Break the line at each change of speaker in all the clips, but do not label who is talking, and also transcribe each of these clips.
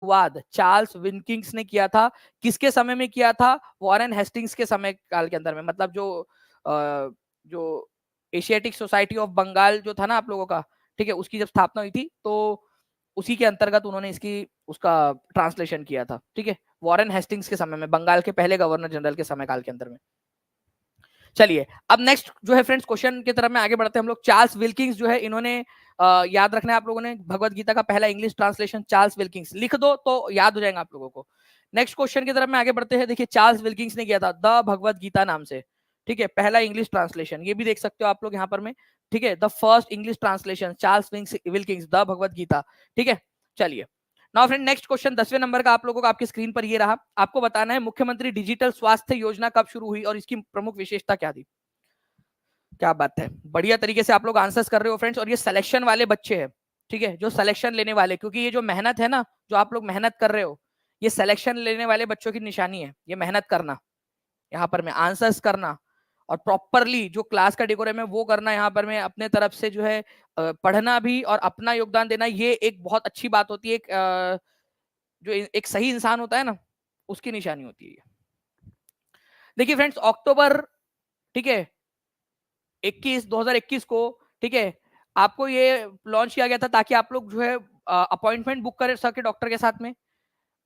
अनुवाद Charles Wilkins ने किया था। किसके समय में किया था? वॉरेन हेस्टिंग्स के समय काल के अंदर में। मतलब जो एशियाटिक सोसाइटी ऑफ बंगाल जो था ना आप लोगों का, ठीक है, उसकी जब स्थापना हुई थी तो उसी के अंतर्गत उन्होंने उसका ट्रांसलेशन किया था। ठीक है, वॉरेन हेस्टिंग्स के समय में, बंगाल के पहले गवर्नर जनरल के समय काल के अंदर में। चलिए अब नेक्स्ट जो है फ्रेंड्स क्वेश्चन की तरफ में आगे बढ़ते हैं हम लोग। चार्ल्स विल्किंस जो है, इन्होंने याद रखना है आप लोगों ने, भगवत गीता का पहला इंग्लिश ट्रांसलेशन चार्ल्स विल्किंस, लिख दो तो याद हो जाएगा आप लोगों को। नेक्स्ट क्वेश्चन की तरफ में आगे बढ़ते हैं। देखिए चार्ल्स विल्किंस ने किया था द भगवत गीता नाम से, ठीक है, पहला इंग्लिश ट्रांसलेशन, ये भी देख सकते हो आप लोग यहाँ पर में, ठीक है, the first English translation Charles Wilkins the Bhagavad Gita, ठीक है। चलिए नाउ फ्रेंड नेक्स्ट क्वेश्चन 10वें नंबर का आप लोगों को आपकी स्क्रीन पर ये रहा। आपको बताना है मुख्यमंत्री डिजिटल स्वास्थ्य योजना कब शुरू हुई और इसकी प्रमुख विशेषता क्या थी। क्या बात है, बढ़िया तरीके से आप लोग आंसर्स कर रहे हो फ्रेंड्स। और ये सिलेक्शन वाले बच्चे हैं, ठीक है, जो सिलेक्शन लेने वाले, क्योंकि ये जो मेहनत है ना, जो आप लोग मेहनत कर रहे हो, ये सिलेक्शन लेने वाले बच्चों की निशानी है। ये मेहनत करना, यहाँ पर में आंसर्स करना और प्रॉपरली जो क्लास का डेकोरम है वो करना, यहाँ पर में अपने तरफ से जो है पढ़ना भी और अपना योगदान देना, ये एक बहुत अच्छी बात होती है। जो एक सही इंसान होता है ना, उसकी निशानी होती है। देखिए फ्रेंड्स अक्टूबर, ठीक है, 2021 को, ठीक है, आपको ये लॉन्च किया गया था ताकि आप लोग जो है अपॉइंटमेंट बुक कर सके डॉक्टर के साथ में।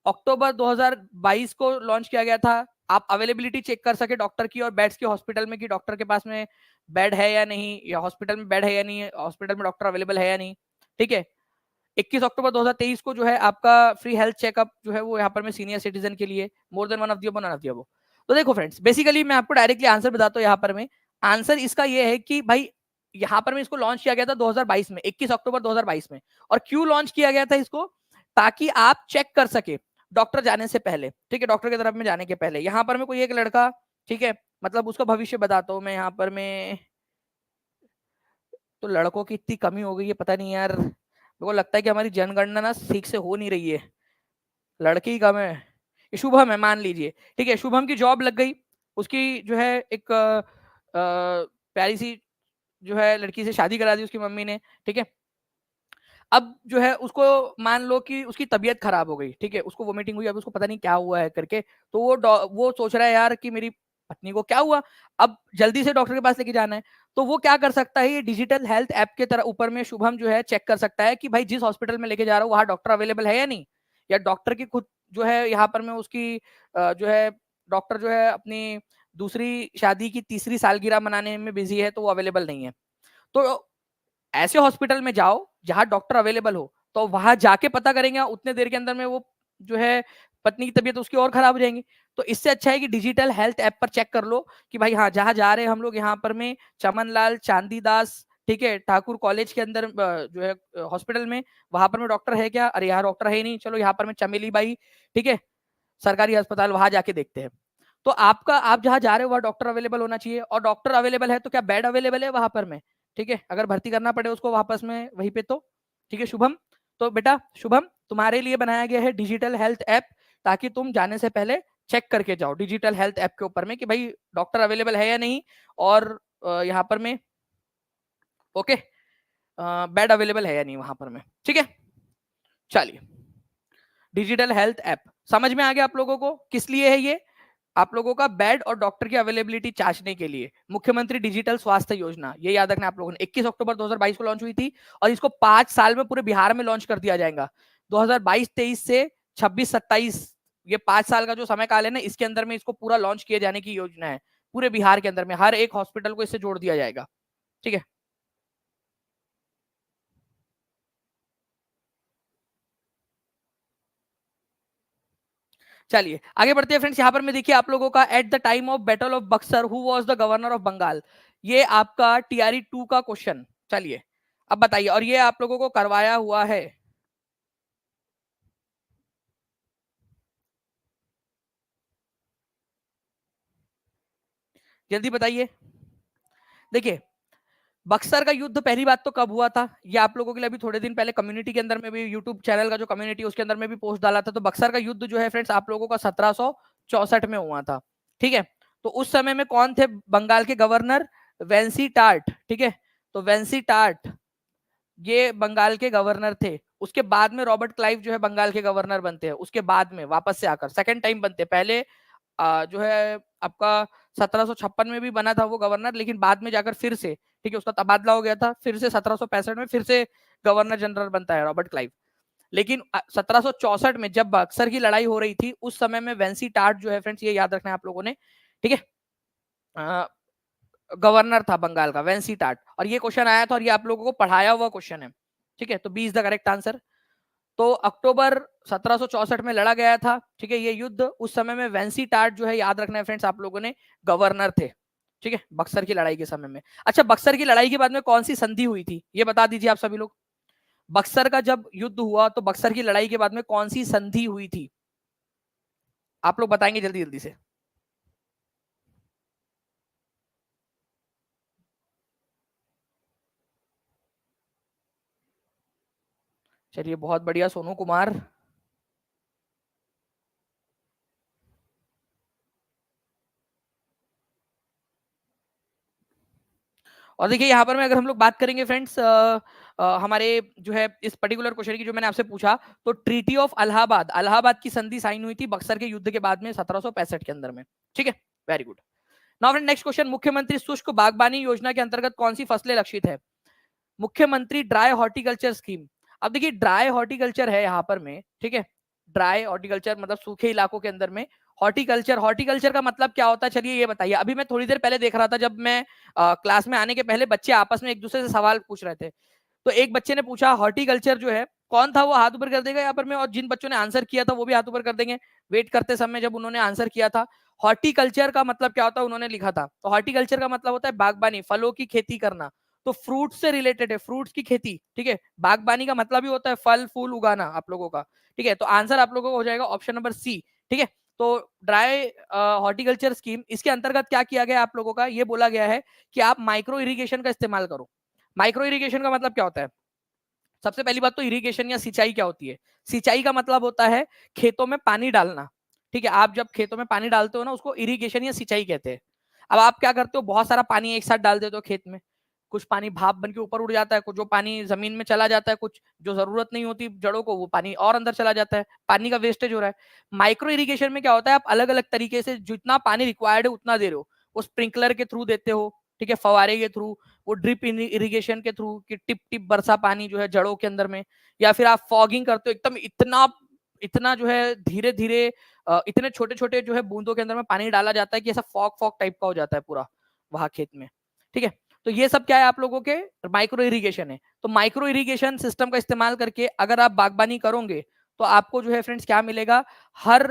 अक्टूबर 2022 को लॉन्च किया गया था, आप अवेलेबिलिटी चेक कर सके डॉक्टर की और बेड्स की हॉस्पिटल में, कि डॉक्टर के पास में बेड है या नहीं, या हॉस्पिटल में बेड है या नहीं, हॉस्पिटल में डॉक्टर अवेलेबल है या नहीं, ठीक है। 21 अक्टूबर 2023 को जो है आपका फ्री हेल्थ चेकअप जो है वो यहाँ पर में सीनियर सिटीजन के लिए, more than one of the वो। तो देखो फ्रेंड्स बेसिकली मैं आपको डायरेक्टली आंसर बताता हूँ यहाँ पर में। आंसर इसका ये है कि भाई यहाँ पर में इसको लॉन्च किया गया था 2022 में, 21 अक्टूबर 2022 में। और क्यों लॉन्च किया गया था इसको? ताकि आप चेक कर सके डॉक्टर जाने से पहले, ठीक है, डॉक्टर की तरफ में जाने के पहले। यहाँ पर में कोई एक लड़का, ठीक है, मतलब उसका भविष्य बताता हूँ मैं यहाँ पर में। तो लड़कों की इतनी कमी हो गई है, पता नहीं यार, मेरे को लगता है कि हमारी जनगणना ना ठीक से हो नहीं रही है, लड़के ही कम है। ये शुभम है मान लीजिए, ठीक है, शुभम की जॉब लग गई, उसकी जो है एक प्यारी सी जो है लड़की से शादी करा दी उसकी मम्मी ने, ठीक है। अब जो है उसको मान लो कि उसकी तबीयत खराब हो गई, ठीक है, उसको वोमिटिंग हुई, अब उसको पता नहीं क्या हुआ है करके, तो वो सोच रहा है यार कि मेरी पत्नी को क्या हुआ, अब जल्दी से डॉक्टर के पास लेके जाना है। तो वो क्या कर सकता है, ये डिजिटल हेल्थ ऐप के तरह ऊपर में शुभम जो है चेक कर सकता है कि भाई जिस हॉस्पिटल में लेके जा रहा हूँ वहां डॉक्टर अवेलेबल है या नहीं, या डॉक्टर की खुद जो है यहाँ पर में उसकी जो है डॉक्टर जो है अपनी दूसरी शादी की तीसरी सालगिरह मनाने में बिजी है तो वो अवेलेबल नहीं है। तो ऐसे हॉस्पिटल में जाओ जहां डॉक्टर अवेलेबल हो, तो वहां जाके पता करेंगे, उतने देर के अंदर में वो जो है पत्नी की तबीयत उसकी और खराब हो जाएंगी। तो इससे अच्छा है कि डिजिटल हेल्थ ऐप पर चेक कर लो कि भाई हाँ जहां जा रहे हैं हम लोग यहाँ पर में चमनलाल चांदीदास, ठीक है, ठाकुर कॉलेज के अंदर जो है हॉस्पिटल में, वहां पर में डॉक्टर है क्या? अरे यहाँ डॉक्टर है ही नहीं, चलो यहाँ पर में चमेली बाई, ठीक है, सरकारी अस्पताल, वहां जाके देखते हैं। तो आप जहां जा रहे हो वहां डॉक्टर अवेलेबल होना चाहिए, और डॉक्टर अवेलेबल है तो क्या बेड अवेलेबल है वहां पर में, ठीक है, अगर भर्ती करना पड़े उसको वापस में वहीं पे तो, ठीक है शुभम। तो बेटा शुभम तुम्हारे लिए बनाया गया है डिजिटल हेल्थ ऐप, ताकि तुम जाने से पहले चेक करके जाओ डिजिटल हेल्थ ऐप के ऊपर में कि भाई डॉक्टर अवेलेबल है या नहीं, और यहाँ पर में ओके बेड अवेलेबल है या नहीं वहां पर में, ठीक है। चलिए डिजिटल हेल्थ ऐप समझ में आ गया आप लोगों को किस लिए है ये? आप लोगों का बेड और डॉक्टर की अवेलेबिलिटी जांचने के लिए। मुख्यमंत्री डिजिटल स्वास्थ्य योजना, ये याद रखना आप लोगों ने, 21 अक्टूबर 2022 को लॉन्च हुई थी और इसको 5 साल में पूरे बिहार में लॉन्च कर दिया जाएगा। 2022-23 से 26-27, ये 5 साल का जो समय काल है ना, इसके अंदर में इसको पूरा लॉन्च किए जाने की योजना है। पूरे बिहार के अंदर में हर एक हॉस्पिटल को इससे जोड़ दिया जाएगा, ठीक है। चलिए आगे बढ़ते हैं फ्रेंड्स। यहाँ पर मैं देखिए आप लोगों का at the time of battle of Buxar who was the governor of Bengal, ये आपका टीआरई 2 का क्वेश्चन। चलिए अब बताइए, और ये आप लोगों को करवाया हुआ है, जल्दी बताइए। देखिए बक्सर का युद्ध पहली बात तो कब हुआ था, ये आप लोगों के लिए अभी थोड़े दिन पहले कम्युनिटी के अंदर में भी, यूट्यूब चैनल का जो कम्युनिटी उसके अंदर में भी पोस्ट डाला था। तो बक्सर का युद्ध जो है फ्रेंड्स आप लोगों का 1764 में हुआ था, ठीक है। तो उस समय में कौन थे बंगाल के गवर्नर? वेंसी टार्ट, ठीक है। तो वेंसी टार्ट ये बंगाल के गवर्नर थे। उसके बाद में रॉबर्ट क्लाइव जो है बंगाल के गवर्नर बनते हैं, उसके बाद में वापस से आकर सेकंड टाइम बनते हैं। पहले जो है आपका 1756 में भी बना था वो गवर्नर, लेकिन बाद में जाकर फिर से, ठीक है, उसका तबादला हो गया था, फिर से 1765 में फिर से गवर्नर जनरल बनता है रॉबर्ट क्लाइव। लेकिन 1764 में जब बक्सर की लड़ाई हो रही थी, उस समय में वेंसी टाट जो है फ्रेंड्स, ये याद रखना है आप लोगों ने, ठीक है, गवर्नर था बंगाल का, वेंसी टाट। और ये क्वेश्चन आया था और ये आप लोगों को पढ़ाया हुआ क्वेश्चन है, ठीक है। तो B is the correct answer. तो अक्टूबर 1764 में लड़ा गया था, ठीक है, ये युद्ध। उस समय में वेंसी टाट जो है, याद रखना है फ्रेंड्स आप लोगों ने, गवर्नर थे, ठीक है, बक्सर की लड़ाई के समय में। अच्छा, बक्सर की लड़ाई के बाद में कौन सी संधि हुई थी, ये बता दीजिए आप सभी लोग। बक्सर का जब युद्ध हुआ तो बक्सर की लड़ाई के बाद में कौन सी संधि हुई थी, आप लोग बताएंगे जल्दी जल्दी से। चलिए, बहुत बढ़िया सोनू कुमार। और देखिए यहाँ पर में अगर हम लोग बात करेंगे फ्रेंड्स, हमारे जो है इस पर्टिकुलर क्वेश्चन की जो मैंने आपसे पूछा, तो ट्रीटी ऑफ अलाहाबाद, अलाहाबाद की संधि साइन हुई थी बक्सर के युद्ध के बाद में 1765 के अंदर में, ठीक है। Very good. Now friend, next question, मुख्यमंत्री शुष्क बागबानी योजना के अंतर्गत कौन सी फसलें लक्षित है? मुख्यमंत्री ड्राई हॉर्टिकल्चर स्कीम। अब देखिए ड्राई हॉर्टिकल्चर है यहाँ पर में, ठीक है, ड्राई हॉर्टिकल्चर मतलब सूखे इलाकों के अंदर में हॉर्टिकल्चर, हॉर्टिकल्चर का मतलब क्या होता है, चलिए ये बताइए। अभी मैं थोड़ी देर पहले देख रहा था, जब मैं क्लास में आने के पहले बच्चे आपस में एक दूसरे से सवाल पूछ रहे थे। तो एक बच्चे ने पूछा हॉर्टिकल्चर जो है, कौन था वो हाथ ऊपर कर देगा यहाँ पर में, और जिन बच्चों ने आंसर किया था वो भी हाथ ऊपर कर देंगे। वेट करते समय जब उन्होंने आंसर किया था, हॉर्टिकल्चर का मतलब क्या होता है उन्होंने लिखा था। तो हॉर्टिकल्चर का मतलब होता है बागबानी, फलों की खेती करना। तो फ्रूट्स से रिलेटेड है, फ्रूट्स की खेती, ठीक है। बागबानी का मतलब ही होता है फल फूल उगाना आप लोगों का, ठीक है। तो आंसर आप लोगों को हो जाएगा ऑप्शन नंबर सी, ठीक है। तो ड्राई हॉर्टिकल्चर स्कीम, इसके अंतर्गत क्या किया गया आप लोगों का, ये बोला गया है कि आप माइक्रो इरिगेशन का इस्तेमाल करो। माइक्रो इरिगेशन का मतलब क्या होता है? सबसे पहली बात तो इरिगेशन या सिंचाई क्या होती है? सिंचाई का मतलब होता है खेतों में पानी डालना, ठीक है। आप जब खेतों में पानी डालते हो ना, उसको इरिगेशन या सिंचाई कहते हैं। अब आप क्या करते हो, बहुत सारा पानी एक साथ डाल देते हो खेत में। कुछ पानी भाप बन के ऊपर उड़ जाता है, कुछ जो पानी जमीन में चला जाता है, कुछ जो जरूरत नहीं होती जड़ों को, वो पानी और अंदर चला जाता है, पानी का वेस्टेज हो रहा है। माइक्रो इरिगेशन में क्या होता है, आप अलग अलग तरीके से जितना पानी रिक्वायर्ड है उतना दे रहे हो। वो स्प्रिंकलर के थ्रू देते हो, ठीक है, फवारे के थ्रू, वो ड्रिप इरिगेशन के थ्रू कि टिप टिप बरसा पानी जो है जड़ों के अंदर में, या फिर आप फॉगिंग करते हो एकदम इतना इतना जो है धीरे धीरे, इतने छोटे छोटे जो है बूंदों के अंदर में पानी डाला जाता है कि ऐसा फॉग फॉग टाइप का हो जाता है पूरा वहां खेत में, ठीक है। तो ये सब क्या है आप लोगों के माइक्रो इरिगेशन है। तो माइक्रो इरिगेशन सिस्टम का इस्तेमाल करके अगर आप बागबानी करोगे, तो आपको जो है फ्रेंड्स क्या मिलेगा, हर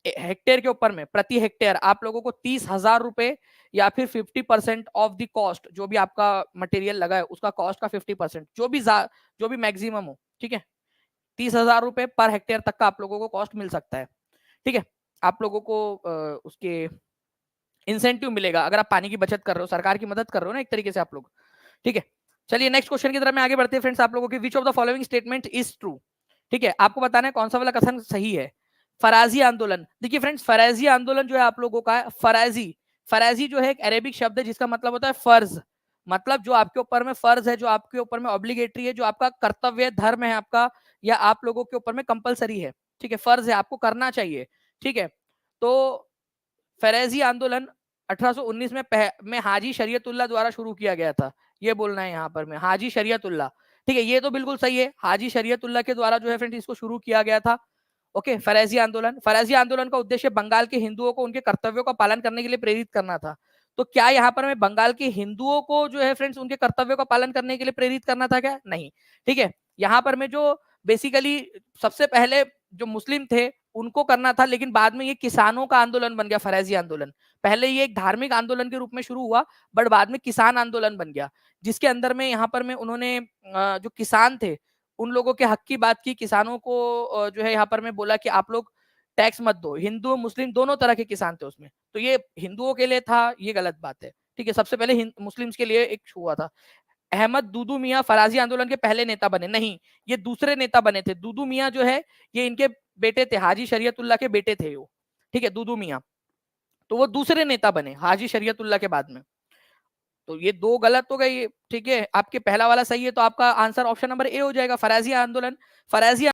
हेक्टेयर के ऊपर में, प्रति हेक्टेयर आप लोगों को 30,000 रुपए या फिर 50% ऑफ द कॉस्ट, जो भी आपका मटेरियल लगा है उसका कॉस्ट का 50%, जो भी मैक्सिमम हो, ठीक है। 30,000 रुपए पर हेक्टेयर तक का आप लोगों को कॉस्ट मिल सकता है, ठीक है। आप लोगों को उसके इंसेंटिव मिलेगा अगर आप पानी की बचत कर रहे हो, सरकार की मदद कर रहे हो ना एक तरीके से आप लोग, ठीक है। चलिए नेक्स्ट क्वेश्चन की तरफ में आगे बढ़ते हैं फ्रेंड्स। आप लोगों की which of the following statement is true, ठीक है, आपको बताना है कौन सा वाला कथन सही है। फराजी आंदोलन, देखिए फ्रेंड्स, फराजी आंदोलन जो है आप लोगों का, फराजी, फराजी जो है एक अरेबिक शब्द है जिसका मतलब होता है फर्ज, मतलब जो आपके ऊपर में फर्ज है, जो आपके ऊपर में ऑब्लिगेटरी है, जो आपका कर्तव्य धर्म है आपका, या आप लोगों के ऊपर में कंपलसरी है, ठीक है, फर्ज है, आपको करना चाहिए, ठीक है। तो फरेजी आंदोलन 1819 में हाजी शरीयतुल्लाह द्वारा शुरू किया गया था, ये बोलना है यहाँ पर में, हाजी शरीयतुल्लाह, ठीक है, ये तो बिल्कुल सही है, हाजी शरीयतुल्लाह के द्वारा जो है फ्रेंड इसको शुरू किया गया था। ओके, फरेजी आंदोलन, फरेजी आंदोलन का उद्देश्य बंगाल के हिंदुओं को उनके कर्तव्यों का पालन करने के लिए प्रेरित करना था। तो क्या यहाँ पर में बंगाल के हिंदुओं को जो है फ्रेंड्स उनके कर्तव्यों का पालन करने के लिए प्रेरित करना था क्या? नहीं, ठीक है। यहाँ पर में जो बेसिकली सबसे पहले जो मुस्लिम थे उनको करना था, लेकिन बाद में ये किसानों का आंदोलन बन गया फरेजी आंदोलन। पहले ये एक धार्मिक आंदोलन के रूप में शुरू हुआ, बट बाद में किसान आंदोलन बन गया, जिसके अंदर में यहाँ पर में उन्होंने जो किसान थे उन लोगों के हक की बात की, किसानों को जो है यहाँ पर मैं बोला कि आप लोग टैक्स मत दो, हिंदू मुस्लिम दोनों तरह के किसान थे उसमें। तो ये हिंदुओं के लिए था, ये गलत बात है, ठीक है। सबसे पहले मुस्लिम्स के लिए एक हुआ था। अहमद दूदू मियाँ फराजी आंदोलन के पहले नेता बने, नहीं, ये दूसरे नेता बने थे। दूदू मियाँ जो है ये इनके बेटे थे, हाजी शरीयतुल्लाह के बेटे थे वो, ठीक है, दूदू मियाँ। तो वो दूसरे नेता बने हाजी शरीयतुल्लाह के बाद में। तो ये दो गलत हो गई, ठीक है। आपके पहला वाला सही है तो आपका आंसर ऑप्शन नंबर ए हो जाएगा, फराजिया आंदोलन। फराजिया